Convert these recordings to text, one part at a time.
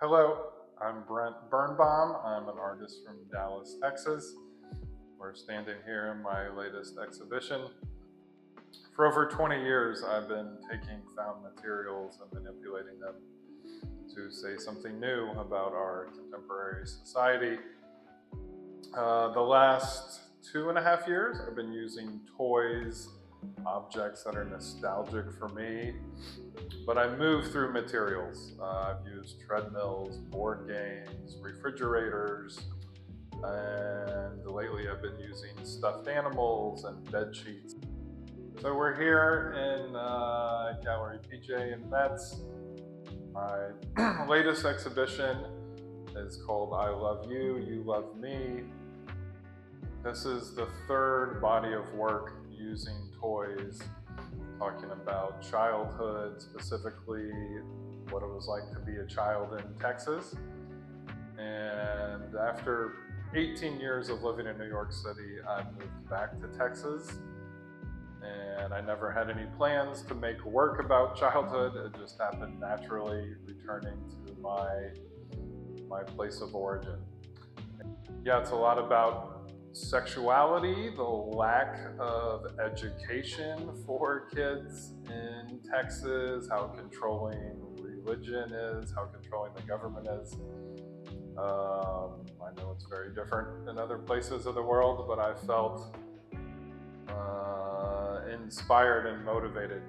Hello, I'm Brent Birnbaum. I'm an artist from Dallas, Texas. We're standing here in my latest exhibition. For over 20 years, I've been taking found materials and manipulating them to say something new about our contemporary society. The last 2.5 years, I've been using toys, objects that are nostalgic for me, but I move through materials. I've used treadmills, board games, refrigerators, and lately I've been using stuffed animals and bed sheets. So we're here in Gallery PJ in Metz. My latest exhibition is called I Love You, You Love Me. This is the third body of work using toys, talking about childhood, specifically what it was like to be a child in Texas. And after 18 years of living in New York City, I moved back to Texas. And I never had any plans to make work about childhood. It just happened naturally, returning to my place of origin. Yeah, it's a lot about sexuality, the lack of education for kids in Texas, how controlling religion is, how controlling the government is. I know it's very different in other places of the world, but I felt inspired and motivated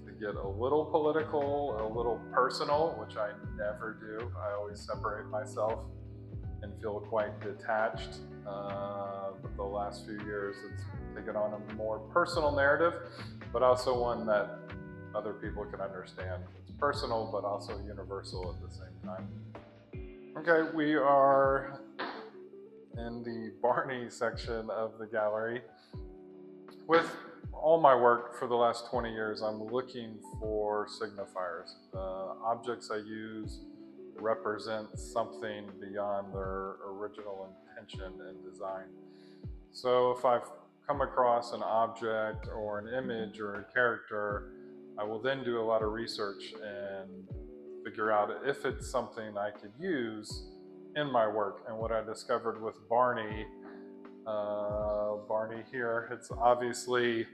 to get a little political, a little personal, which I never do. I always separate myself and feel quite detached. But the last few years, it's taken on a more personal narrative, but also one that other people can understand. It's personal, but also universal at the same time. Okay, we are in the Barney section of the gallery. With all my work for the last 20 years, I'm looking for signifiers. Objects I use represent something beyond their original intention and design. So if I've come across an object or an image or a character, I will then do a lot of research and figure out if it's something I could use in my work. And what I discovered with Barney here, it's obviously,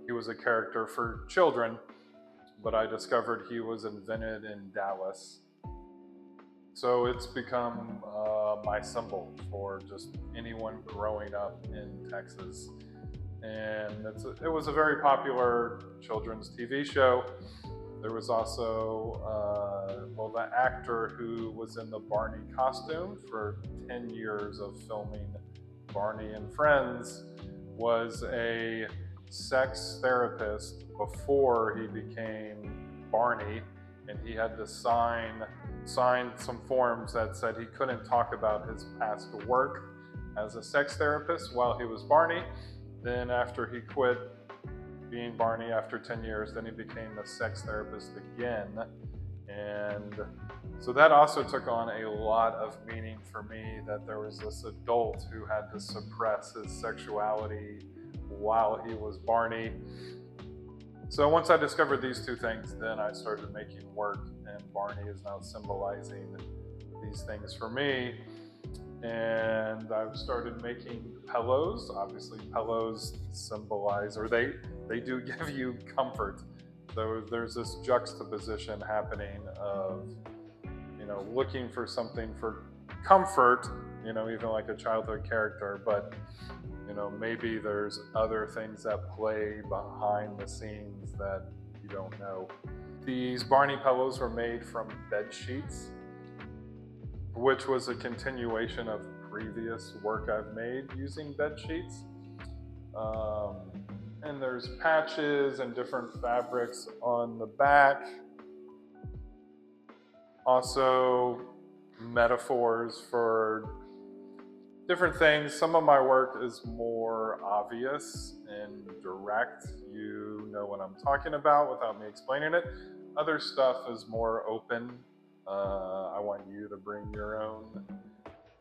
he was a character for children, but I discovered he was invented in Dallas. So it's become my symbol for just anyone growing up in Texas. And it was a very popular children's TV show. There was also, the actor who was in the Barney costume for 10 years of filming Barney and Friends was a sex therapist before he became Barney, and he had to sign some forms that said he couldn't talk about his past work as a sex therapist while he was Barney. Then after he quit being Barney after 10 years, then he became a sex therapist again. And so that also took on a lot of meaning for me, that there was this adult who had to suppress his sexuality while he was Barney. So once I discovered these two things, then I started making work, and Barney is now symbolizing these things for me. And I've started making pillows. Obviously, pillows symbolize, or they do give you comfort. So there's this juxtaposition happening of, looking for something for comfort, even like a childhood character, but, maybe there's other things that play behind the scenes that you don't know. These Barney pillows were made from bed sheets, which was a continuation of previous work I've made using bed sheets. And there's patches and different fabrics on the back. Also, metaphors for different things. Some of my work is more obvious and direct. You know what I'm talking about without me explaining it. Other stuff is more open. I want you to bring your own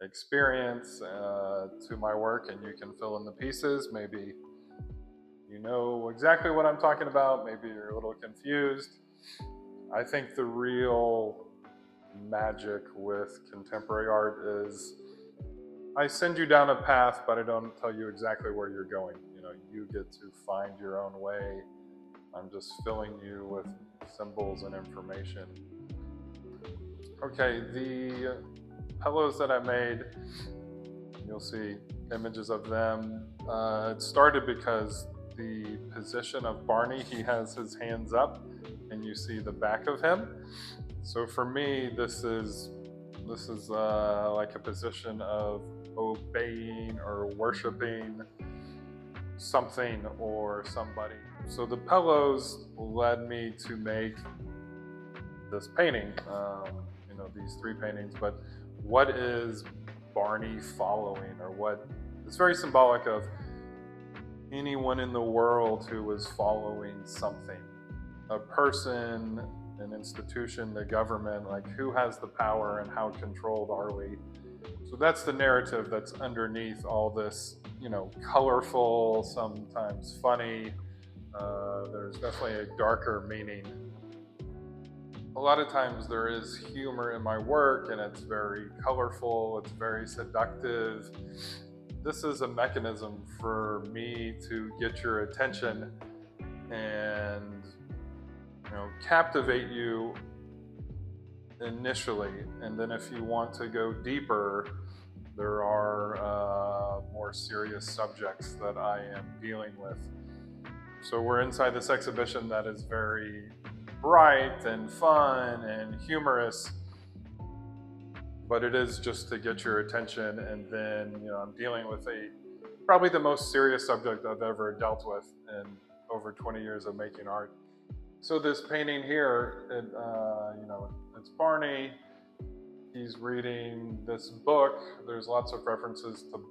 experience to my work, and you can fill in the pieces. Maybe you know exactly what I'm talking about. Maybe you're a little confused. I think the real magic with contemporary art is I send you down a path, but I don't tell you exactly where you're going. You get to find your own way. I'm just filling you with symbols and information. Okay, the pillows that I made, you'll see images of them. It started because the position of Barney, he has his hands up and you see the back of him. So for me, this is like a position of obeying or worshiping something or somebody. So the pillows led me to make this painting, these 3 paintings. But what is Barney following, or what? It's very symbolic of anyone in the world who was following something, a person, an institution, the government. Like, who has the power and how controlled are we? So that's the narrative that's underneath all this, colorful, sometimes funny. There's definitely a darker meaning. A lot of times there is humor in my work and it's very colorful, it's very seductive. This is a mechanism for me to get your attention and captivate you initially, and then if you want to go deeper, there are more serious subjects that I am dealing with. So we're inside this exhibition that is very bright and fun and humorous, but it is just to get your attention. And then I'm dealing with probably the most serious subject I've ever dealt with in over 20 years of making art. So this painting here, it's Barney. He's reading this book. There's lots of references to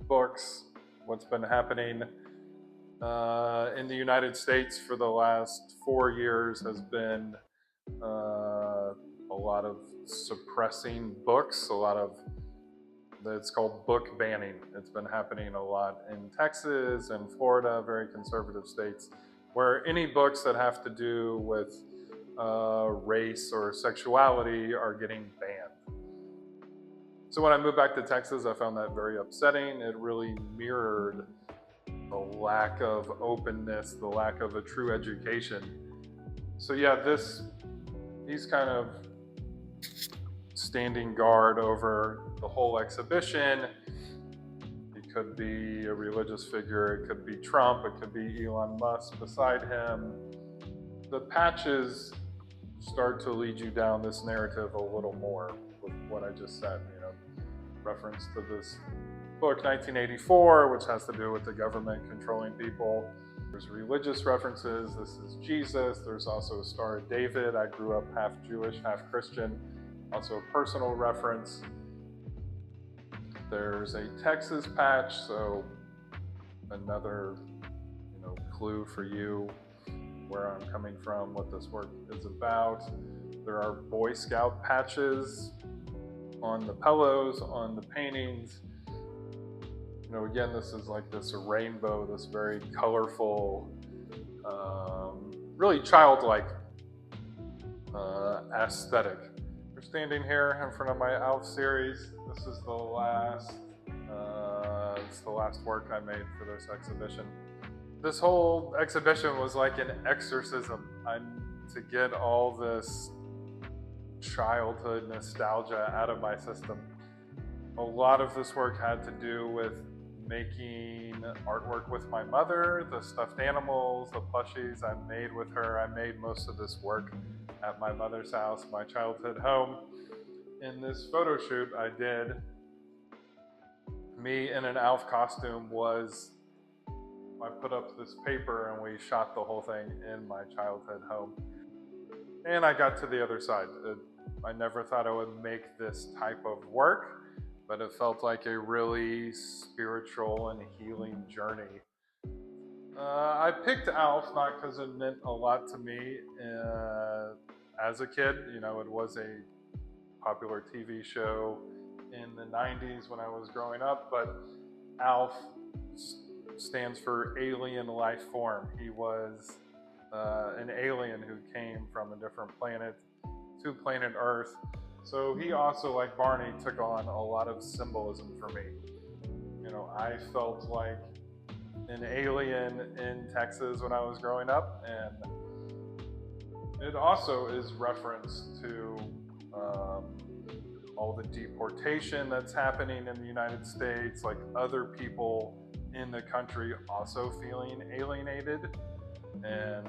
books. What's been happening in the United States for the last 4 years has been a lot of suppressing books, it's called book banning. It's been happening a lot in Texas and Florida, very conservative states, where any books that have to do with race or sexuality are getting banned. So when I moved back to Texas, I found that very upsetting. It really mirrored the lack of openness, the lack of a true education. So yeah, he's kind of standing guard over the whole exhibition. It could be a religious figure, it could be Trump, it could be Elon Musk beside him. The patches start to lead you down this narrative a little more with what I just said, reference to this book 1984, which has to do with the government controlling people. There's religious references. This is Jesus. There's also a Star of David. I grew up half Jewish, half Christian. Also a personal reference. There's a Texas patch, so another clue for you where I'm coming from, what this work is about. There are Boy Scout patches on the pillows, on the paintings. Again, this is like this rainbow, this very colorful, really childlike aesthetic. We're standing here in front of my ALF series. This is the last work I made for this exhibition. This whole exhibition was like an exorcism. To get all this childhood nostalgia out of my system. A lot of this work had to do with making artwork with my mother, the stuffed animals, the plushies I made with her. I made most of this work at my mother's house, my childhood home. In this photo shoot I did, me in an ALF costume I put up this paper and we shot the whole thing in my childhood home. And I got to the other side. I never thought I would make this type of work, but it felt like a really spiritual and healing journey. I picked ALF not because it meant a lot to me as a kid. It was a popular TV show in the 90s when I was growing up, but ALF stands for alien life form. He was an alien who came from a different planet to planet Earth. So he also, like Barney, took on a lot of symbolism for me. You know, I felt like an alien in Texas when I was growing up, and it also is reference to all the deportation that's happening in the United States, like other people in the country also feeling alienated. And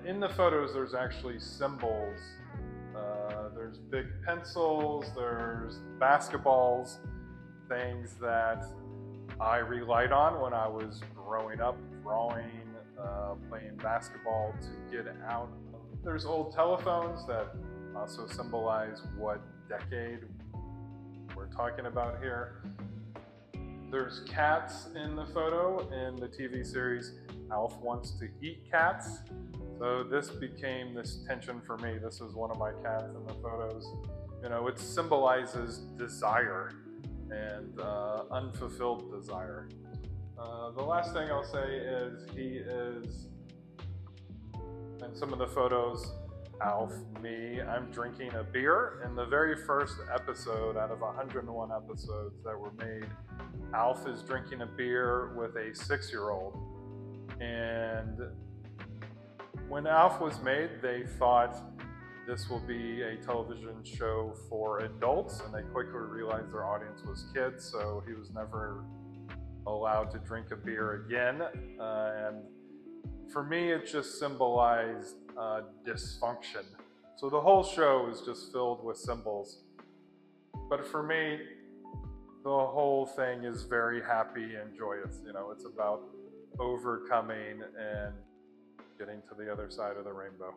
in the photos, there's actually symbols. There's big pencils, there's basketballs, things that I relied on when I was growing up, drawing, playing basketball to get out. There's old telephones that also symbolize what decade we're talking about here. There's cats in the photo. In the TV series, Alf wants to eat cats. So this became this tension for me. This is one of my cats in the photos. You know, it symbolizes desire and unfulfilled desire. The last thing I'll say is he is, in some of the photos, Alf, me, I'm drinking a beer. In the very first episode out of 101 episodes that were made, Alf is drinking a beer with a 6-year-old. And when Alf was made, they thought this will be a television show for adults, and they quickly realized their audience was kids, so he was never allowed to drink a beer again. And for me, it just symbolized dysfunction. So the whole show is just filled with symbols. But for me, the whole thing is very happy and joyous. You know, it's about overcoming and getting to the other side of the rainbow.